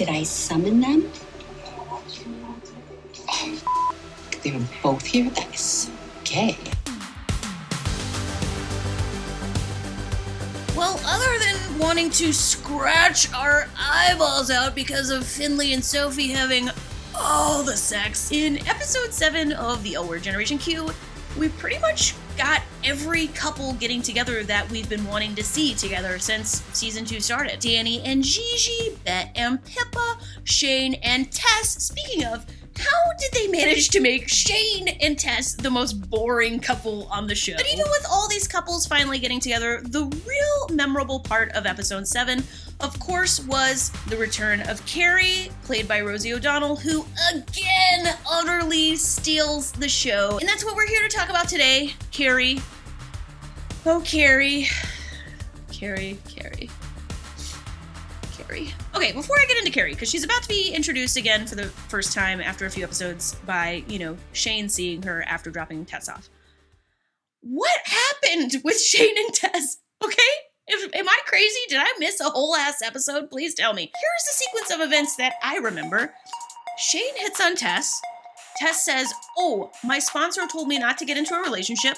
Did I summon them? Oh, they were both here? That is so gay. Well, other than wanting to scratch our eyeballs out because of Finley and Sophie having all the sex, in episode 7 of the L Word Generation Q, we pretty much got every couple getting together that we've been wanting to see together since season 2 started. Danny and Gigi, Bet and Pippa, Shane and Tess. Speaking of, how did they manage to make Shane and Tess the most boring couple on the show? But even with all these couples finally getting together, the real memorable part of episode 7, of course, was the return of Carrie, played by Rosie O'Donnell, who again utterly steals the show. And that's what we're here to talk about today. Carrie. Oh, Carrie. Carrie. Okay, before I get into Carrie, because she's about to be introduced again for the first time after a few episodes by, Shane seeing her after dropping Tess off. What happened with Shane and Tess? Okay? Am I crazy? Did I miss a whole ass episode? Please tell me. Here's the sequence of events that I remember. Shane hits on Tess. Tess says, "Oh, my sponsor told me not to get into a relationship."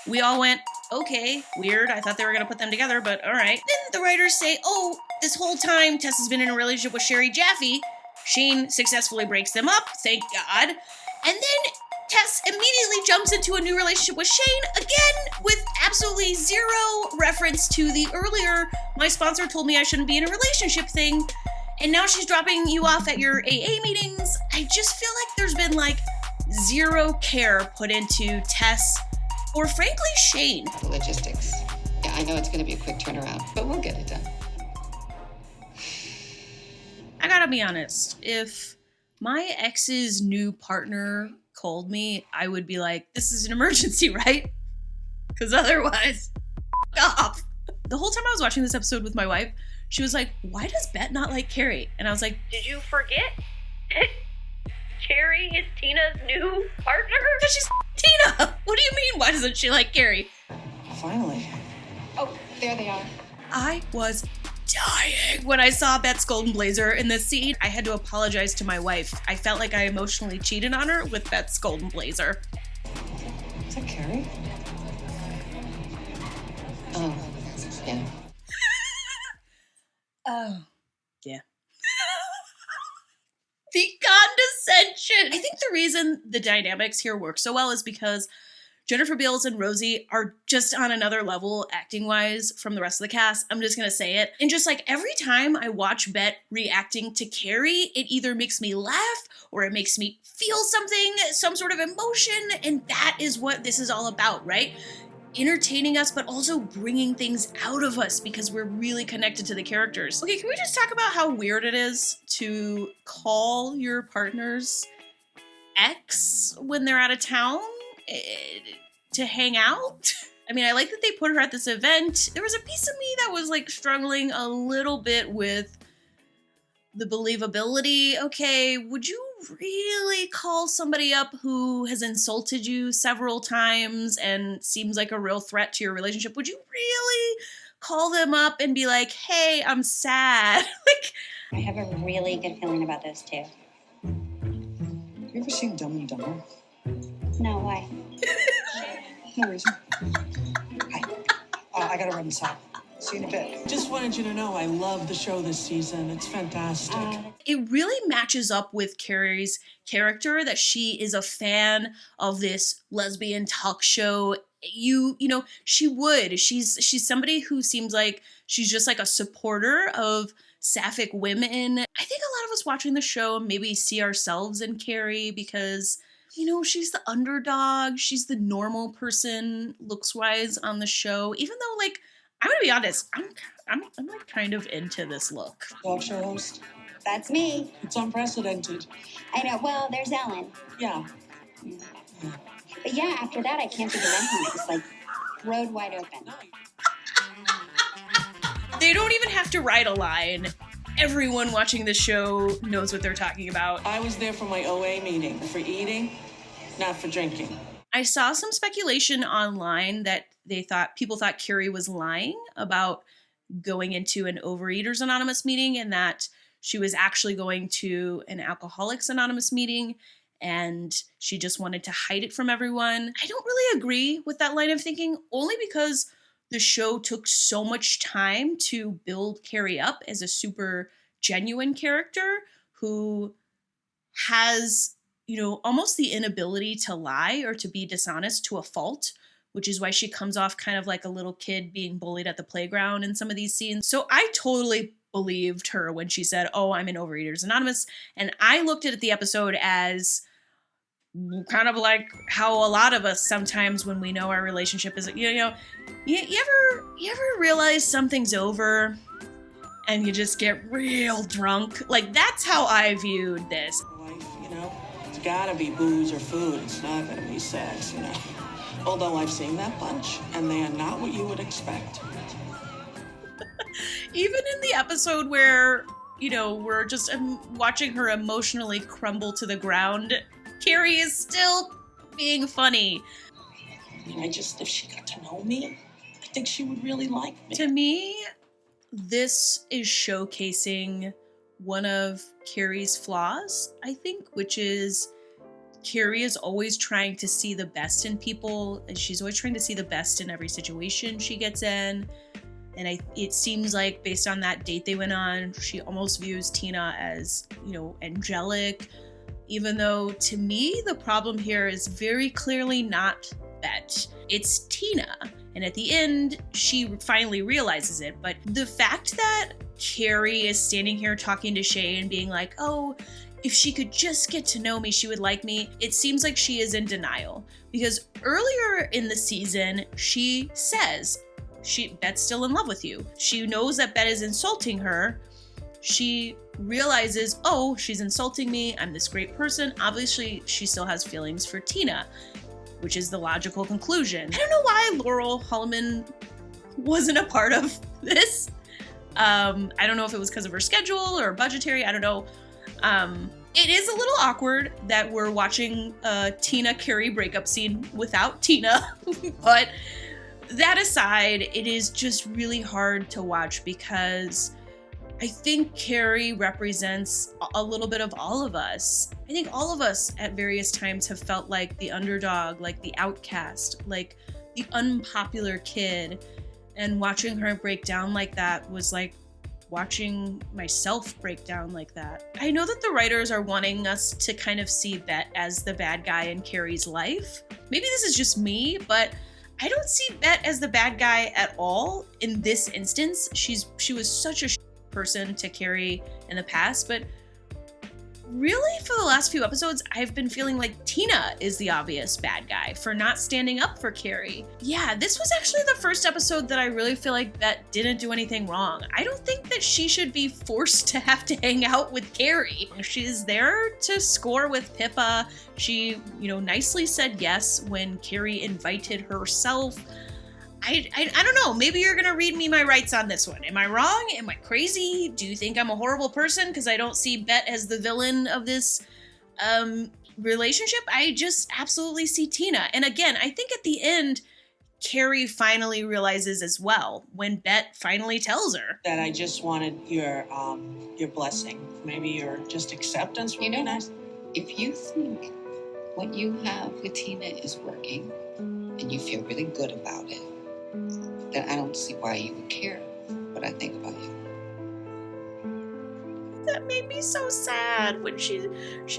We all went, okay, weird. I thought they were going to put them together, but all right. Then the writers say, oh, this whole time Tess has been in a relationship with Sherry Jaffe. Shane successfully breaks them up, thank God. And then Tess immediately jumps into a new relationship with Shane, again, with absolutely zero reference to the earlier, my sponsor told me I shouldn't be in a relationship thing. And now she's dropping you off at your AA meetings. I just feel like there's been zero care put into Tess or frankly, Shane. Logistics. Yeah, I know it's going to be a quick turnaround, but we'll get it done. I gotta be honest. If my ex's new partner called me, I would be like, this is an emergency, right? Because otherwise, f*** off. The whole time I was watching this episode with my wife, she was like, why does Bet not like Carrie? And I was like, did you forget? Carrie is Tina's new partner? Because she's Tina! What do you mean, why doesn't she like Carrie? Finally. Oh, there they are. I was dying when I saw Bet's golden blazer in this scene. I had to apologize to my wife. I felt like I emotionally cheated on her with Bet's golden blazer. Is that Carrie? Oh, yeah. Oh, yeah. The condescension. I think the reason the dynamics here work so well is because Jennifer Beals and Rosie are just on another level acting-wise from the rest of the cast. I'm just gonna say it. And just every time I watch Bet reacting to Carrie, it either makes me laugh or it makes me feel something, some sort of emotion, and that is what this is all about, right? Entertaining us, but also bringing things out of us because we're really connected to the characters. Okay, can we just talk about how weird it is to call your partner's ex when they're out of town to hang out? I mean, I like that they put her at this event. There was a piece of me that was struggling a little bit with the believability. Okay, would you really call somebody up who has insulted you several times and seems like a real threat to your relationship? Would you really call them up and be like, hey, I'm sad? I have a really good feeling about those two. You ever seen Dumb and Dumber? No, why? No reason. Hi. I gotta run inside. See you in a bit. Just wanted you to know I love the show this season. It's fantastic. It really matches up with Carrie's character that she is a fan of this lesbian talk show. She's somebody who seems like she's just a supporter of sapphic women. I think a lot of us watching the show maybe see ourselves in Carrie because she's the underdog. She's the normal person looks-wise on the show. Even though, I'm gonna be honest, I'm kind of into this look. Talk show host. That's me. It's unprecedented. I know. Well, there's Ellen. Yeah. But yeah, after that, I can't think of anything. It was road wide open. They don't even have to write a line. Everyone watching the show knows what they're talking about. I was there for my OA meeting. For eating, not for drinking. I saw some speculation online that people thought Carrie was lying about going into an Overeaters Anonymous meeting and that she was actually going to an Alcoholics Anonymous meeting and she just wanted to hide it from everyone. I don't really agree with that line of thinking, only because the show took so much time to build Carrie up as a super genuine character who has, almost the inability to lie or to be dishonest to a fault, which is why she comes off kind of like a little kid being bullied at the playground in some of these scenes. So I totally believed her when she said, "Oh, I'm in Overeaters Anonymous." And I looked at the episode as kind of like how a lot of us sometimes when we know our relationship is, you ever realize something's over and you just get real drunk? Like, that's how I viewed this. Life, it's gotta be booze or food. It's not gonna be sex, Although I've seen that bunch, and they are not what you would expect. Even in the episode where, we're just watching her emotionally crumble to the ground, Carrie is still being funny. If she got to know me, I think she would really like me. To me, this is showcasing one of Carrie's flaws, I think, which is Carrie is always trying to see the best in people, and she's always trying to see the best in every situation she gets in. And it seems like based on that date they went on, she almost views Tina as, angelic, even though to me, the problem here is very clearly not Bet. It's Tina. And at the end, she finally realizes it. But the fact that Carrie is standing here talking to Shay and being like, "Oh, if she could just get to know me, she would like me," it seems like she is in denial. Because earlier in the season, she says, Bet's still in love with you. She knows that Bet is insulting her. She realizes, oh, she's insulting me. I'm this great person. Obviously, she still has feelings for Tina, which is the logical conclusion. I don't know why Laurel Holloman wasn't a part of this. I don't know if it was because of her schedule or budgetary. I don't know. It is a little awkward that we're watching a Tina Carrie breakup scene without Tina, but that aside, it is just really hard to watch because I think Carrie represents a little bit of all of us. I think all of us at various times have felt like the underdog, like the outcast, like the unpopular kid. And watching her break down like that was like watching myself break down like that. I know that the writers are wanting us to kind of see Bet as the bad guy in Carrie's life. Maybe this is just me, but I don't see Bet as the bad guy at all in this instance. She was such a person to Carrie in the past, but really for the last few episodes, I've been feeling like Tina is the obvious bad guy for not standing up for Carrie. Yeah, this was actually the first episode that I really feel like Bet didn't do anything wrong. I don't think that she should be forced to have to hang out with Carrie. She's there to score with Pippa. She, nicely said yes when Carrie invited herself. I don't know. Maybe you're going to read me my rights on this one. Am I wrong? Am I crazy? Do you think I'm a horrible person because I don't see Bet as the villain of this relationship? I just absolutely see Tina. And again, I think at the end, Carrie finally realizes as well when Bet finally tells her that I just wanted your blessing. Maybe your just acceptance would be nice. If you think what you have with Tina is working and you feel really good about it, then I don't see why you would care what I think about you. That made me so sad when she's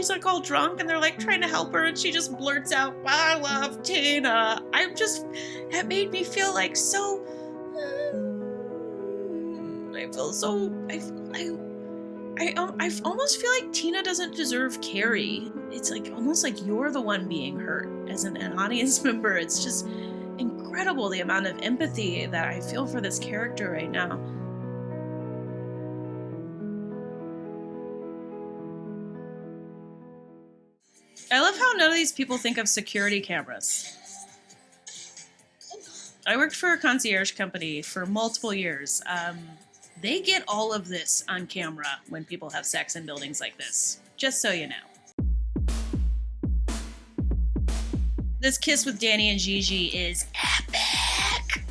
like all drunk and they're like trying to help her and she just blurts out, "I love Tina." That made me feel like so, I almost feel like Tina doesn't deserve Carrie. It's like almost like you're the one being hurt as an audience member. It's just incredible the amount of empathy that I feel for this character right now. I love how none of these people think of security cameras. I worked for a concierge company for multiple years. They get all of this on camera when people have sex in buildings like this, just so you know. This kiss with Danny and Gigi is epic.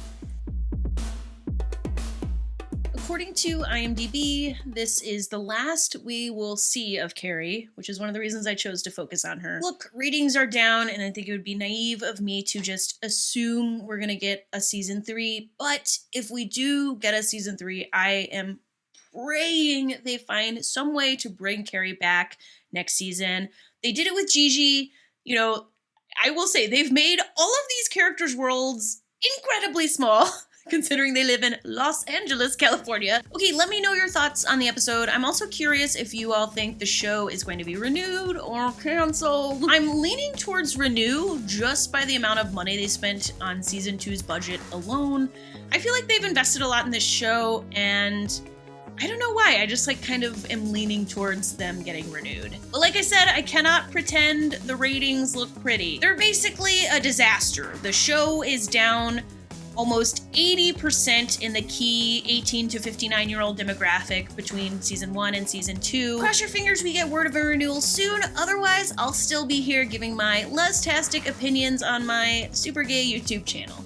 According according to IMDb, this is the last we will see of Carrie, which is one of the reasons I chose to focus on her. Look, ratings are down, and I think it would be naive of me to just assume we're gonna get a season 3, but if we do get a season 3, I am praying they find some way to bring Carrie back next season. They did it with Gigi. You know, I will say they've made all of these characters' worlds incredibly small, considering they live in Los Angeles, California. Okay, let me know your thoughts on the episode. I'm also curious if you all think the show is going to be renewed or canceled. I'm leaning towards renew just by the amount of money they spent on season 2's budget alone. I feel like they've invested a lot in this show, and I don't know why, I just kind of am leaning towards them getting renewed. But like I said, I cannot pretend the ratings look pretty. They're basically a disaster. The show is down almost 80% in the key 18 to 59-year-old demographic between season 1 and season 2. Cross your fingers we get word of a renewal soon, otherwise I'll still be here giving my less-tastic opinions on my super gay YouTube channel.